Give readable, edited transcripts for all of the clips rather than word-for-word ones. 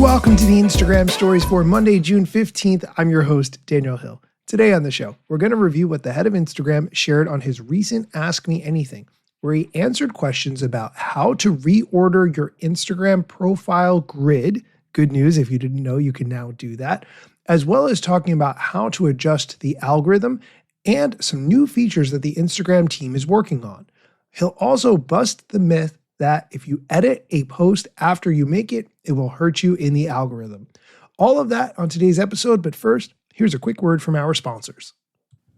Welcome to the Instagram Stories for Monday, June 15th. I'm your host, Daniel Hill. Today on the show, we're going to review what the head of Instagram shared on his recent Ask Me Anything, where he answered questions about how to reorder your Instagram profile grid. Good news, if you didn't know, you can now do that, as well as talking about how to adjust the algorithm and some new features that the Instagram team is working on. He'll also bust the myth that if you edit a post after you make it, it will hurt you in the algorithm. All of that on today's episode, but first, here's a quick word from our sponsors.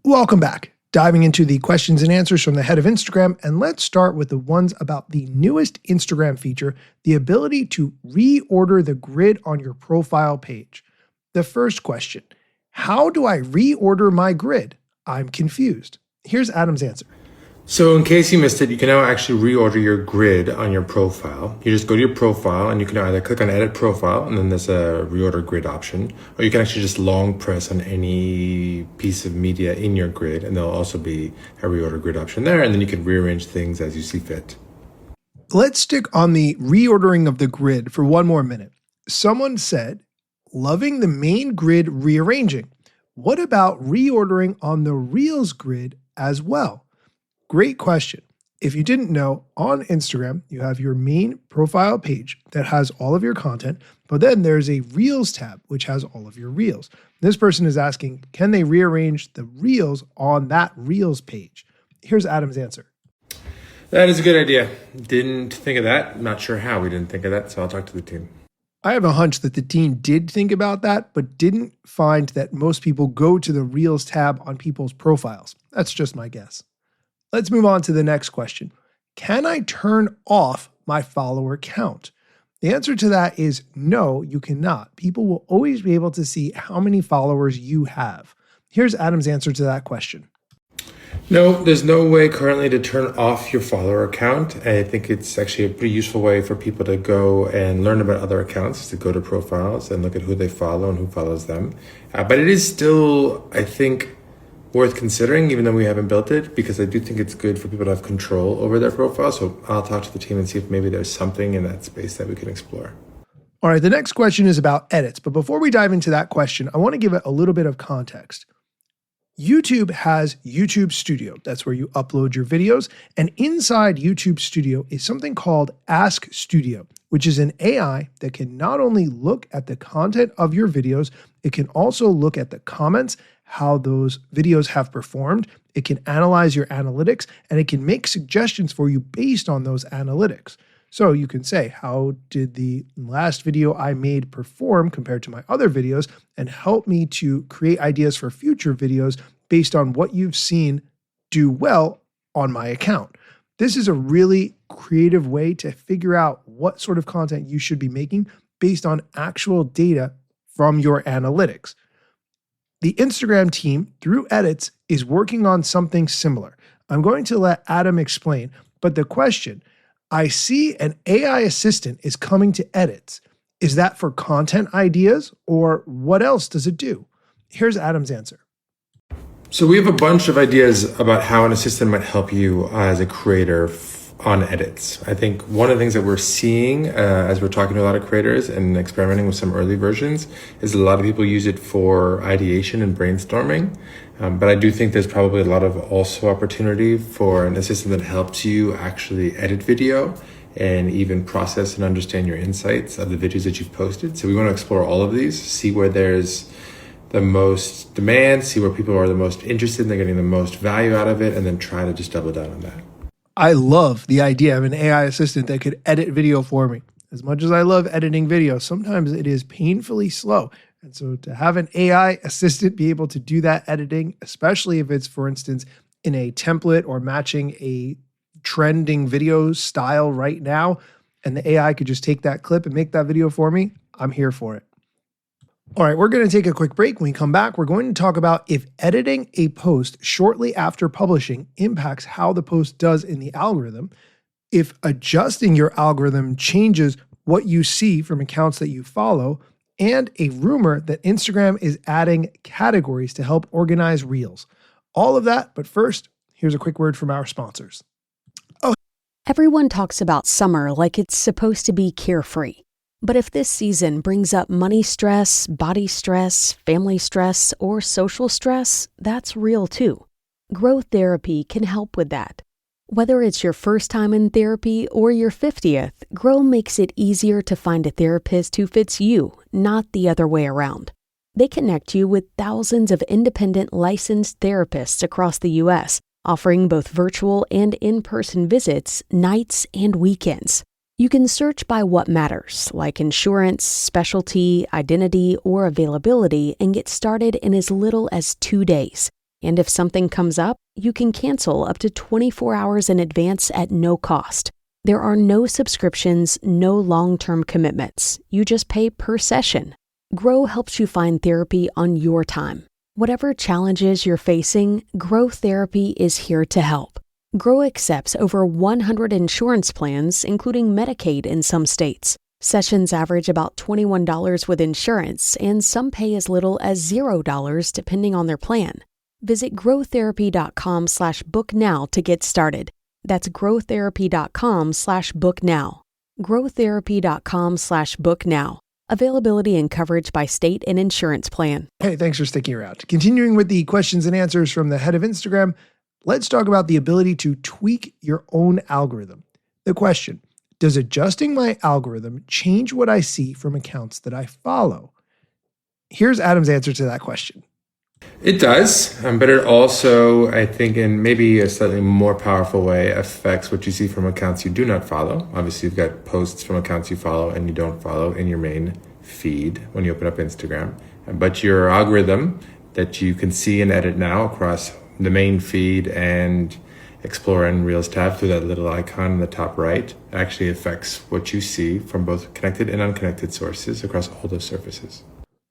Welcome back. Diving into the questions and answers from the head of Instagram, and let's start with the ones about the newest Instagram feature, the ability to reorder the grid on your profile page. The first question, how do I reorder my grid? I'm confused. Here's Adam's answer. So in case you missed it, you can now actually reorder your grid on your profile. You just go to your profile and you can either click on edit profile and then there's a reorder grid option, or you can actually just long press on any piece of media in your grid and there'll also be a reorder grid option there, and then you can rearrange things as you see fit. Let's stick on the reordering of the grid for one more minute. Someone said, loving the main grid rearranging. What about reordering on the Reels grid as well? Great question. If you didn't know, on Instagram, you have your main profile page that has all of your content, but then there's a Reels tab, which has all of your Reels. This person is asking, can they rearrange the Reels on that Reels page? Here's Adam's answer. That is a good idea. Didn't think of that. Not sure how we didn't think of that, so I'll talk to the team. I have a hunch that the team did think about that, but didn't find that most people go to the Reels tab on people's profiles. That's just my guess. Let's move on to the next question. Can I turn off my follower count? The answer to that is no, you cannot. People will always be able to see how many followers you have. Here's Adam's answer to that question. No, there's no way currently to turn off your follower account. I think it's actually a pretty useful way for people to go and learn about other accounts, to go to profiles and look at who they follow and who follows them. But it is still, I think, worth considering, even though we haven't built it, because I do think it's good for people to have control over their profile. So I'll talk to the team and see if maybe there's something in that space that we can explore. All right, the next question is about edits. But before we dive into that question, I want to give it a little bit of context. YouTube has YouTube Studio. That's where you upload your videos. And inside YouTube Studio is something called Ask Studio, which is an AI that can not only look at the content of your videos, it can also look at the comments, how those videos have performed. It can analyze your analytics, and it can make suggestions for you based on those analytics. So you can say, how did the last video I made perform compared to my other videos, and help me to create ideas for future videos based on what you've seen do well on my account. This is a really creative way to figure out what sort of content you should be making based on actual data from your analytics. The Instagram team, through edits, is working on something similar. I'm going to let Adam explain, but the question, I see an AI assistant is coming to edits. Is that for content ideas, or what else does it do? Here's Adam's answer. So we have a bunch of ideas about how an assistant might help you as a creator on edits. I think one of the things that we're seeing as we're talking to a lot of creators and experimenting with some early versions is a lot of people use it for ideation and brainstorming. But I do think there's probably a lot of also opportunity for an assistant that helps you actually edit video and even process and understand your insights of the videos that you've posted. So we want to explore all of these, see where there's the most demand, see where people are the most interested and they're getting the most value out of it, and then try to just double down on that. I love the idea of an AI assistant that could edit video for me. As much as I love editing video, sometimes it is painfully slow. And so to have an AI assistant be able to do that editing, especially if it's, for instance, in a template or matching a trending video style right now, and the AI could just take that clip and make that video for me, I'm here for it. All right, we're going to take a quick break. When we come back, we're going to talk about if editing a post shortly after publishing impacts how the post does in the algorithm, if adjusting your algorithm changes what you see from accounts that you follow, and a rumor that Instagram is adding categories to help organize Reels. All of that, but first, here's a quick word from our sponsors. Everyone talks about summer like it's supposed to be carefree. But if this season brings up money stress, body stress, family stress, or social stress, that's real too. Growth therapy can help with that. Whether it's your first time in therapy or your 50th, Grow makes it easier to find a therapist who fits you, not the other way around. They connect you with thousands of independent licensed therapists across the U.S., offering both virtual and in-person visits, nights and weekends. You can search by what matters, like insurance, specialty, identity, or availability, and get started in as little as 2 days. And if something comes up, you can cancel up to 24 hours in advance at no cost. There are no subscriptions, no long-term commitments. You just pay per session. Grow helps you find therapy on your time. Whatever challenges you're facing, Grow Therapy is here to help. Grow accepts over 100 insurance plans, including Medicaid in some states. Sessions average about $21 with insurance, and some pay as little as $0 depending on their plan. Visit growtherapy.com/booknow to get started. That's growtherapy.com/booknow. growtherapy.com/booknow. Availability and coverage by state and insurance plan. Hey, thanks for sticking around. Continuing with the questions and answers from the head of Instagram, let's talk about the ability to tweak your own algorithm. The question, does adjusting my algorithm change what I see from accounts that I follow? Here's Adam's answer to that question. It does, but it also, I think, in maybe a slightly more powerful way, affects what you see from accounts you do not follow. Obviously, you've got posts from accounts you follow and you don't follow in your main feed when you open up Instagram. But your algorithm that you can see and edit now across the main feed and Explore and Reels tab through that little icon in the top right actually affects what you see from both connected and unconnected sources across all those surfaces.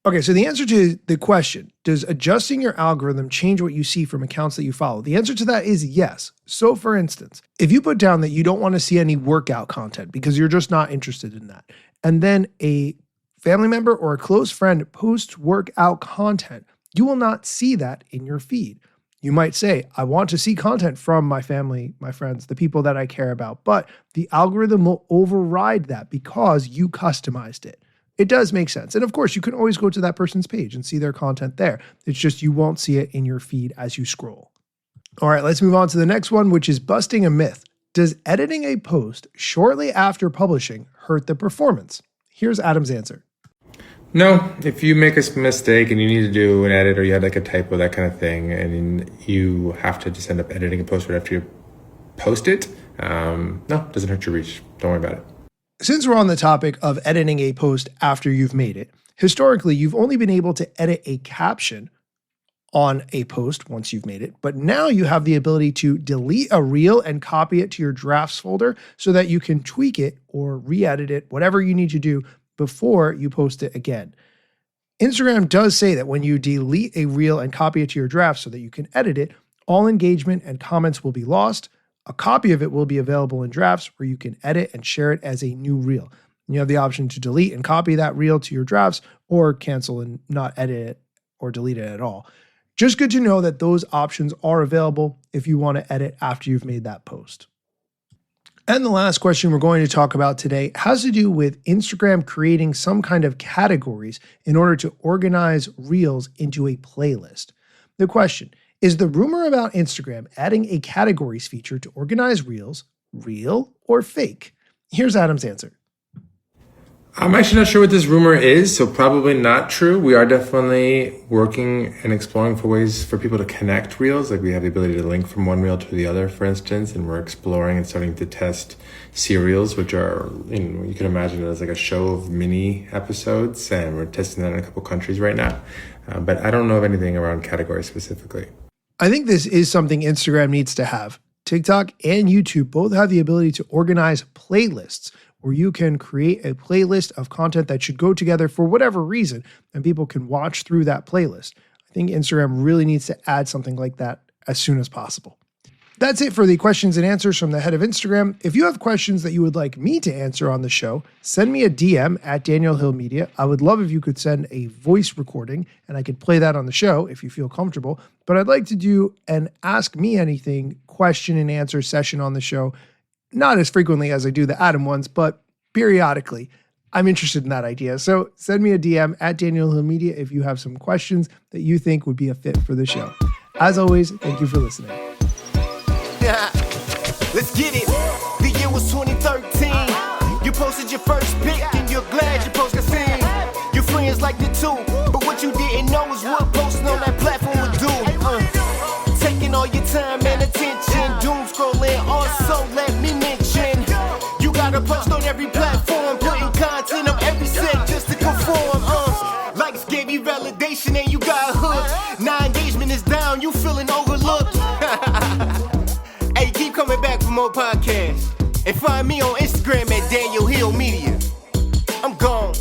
Okay, so the answer to the question, does adjusting your algorithm change what you see from accounts that you follow? The answer to that is yes. So for instance, if you put down that you don't want to see any workout content because you're just not interested in that, and then a family member or a close friend posts workout content, you will not see that in your feed. You might say, I want to see content from my family, my friends, the people that I care about, but the algorithm will override that because you customized it. It does make sense. And of course, you can always go to that person's page and see their content there. It's just you won't see it in your feed as you scroll. All right, let's move on to the next one, which is busting a myth. Does editing a post shortly after publishing hurt the performance? Here's Adam's answer. No, if you make a mistake and you need to do an edit or you had like a typo, that kind of thing, and you have to just end up editing a post right after you post it, no, it doesn't hurt your reach. Don't worry about it. Since we're on the topic of editing a post after you've made it, historically, you've only been able to edit a caption on a post once you've made it, but now you have the ability to delete a reel and copy it to your drafts folder so that you can tweak it or re-edit it, whatever you need to do before you post it again. Instagram does say that when you delete a reel and copy it to your drafts so that you can edit it, all engagement and comments will be lost. A copy of it will be available in drafts where you can edit and share it as a new reel. You have the option to delete and copy that reel to your drafts or cancel and not edit it or delete it at all. Just good to know that those options are available if you want to edit after you've made that post. And the last question we're going to talk about today has to do with Instagram creating some kind of categories in order to organize reels into a playlist. The question, is the rumor about Instagram adding a categories feature to organize reels real or fake? Here's Adam's answer. I'm actually not sure what this rumor is, so probably not true. We are definitely working and exploring for ways for people to connect reels. Like we have the ability to link from one reel to the other, for instance, and we're exploring and starting to test serials, which are, you can imagine it as like a show of mini episodes, and we're testing that in a couple countries right now. But I don't know of anything around categories specifically. I think this is something Instagram needs to have. TikTok and YouTube both have the ability to organize playlists where you can create a playlist of content that should go together for whatever reason, and people can watch through that playlist. I think Instagram really needs to add something like that as soon as possible. That's it for the questions and answers from the head of Instagram. If you have questions that you would like me to answer on the show, send me a DM at Daniel Hill Media. I would love if you could send a voice recording and I could play that on the show if you feel comfortable. But I'd like to do an Ask Me Anything question and answer session on the show. Not as frequently as I do the Adam ones, but periodically. I'm interested in that idea. So send me a DM at Daniel Hill Media if you have some questions that you think would be a fit for the show. As always, thank you for listening. Let's get it. The year was 2013. You posted your first pic and you're glad you posted a scene. Your friends liked it too, but what you didn't know is what posting on that platform would do. Taking all your time and attention, doom scrolling. Also, let me mention, you gotta post on every platform, putting content on every set just to conform. Likes gave you validation and you got hooked. Now engagement is down, you feeling overlooked. Hey, keep coming back for more podcasts. And find me on Instagram at Daniel Hill Media. I'm gone.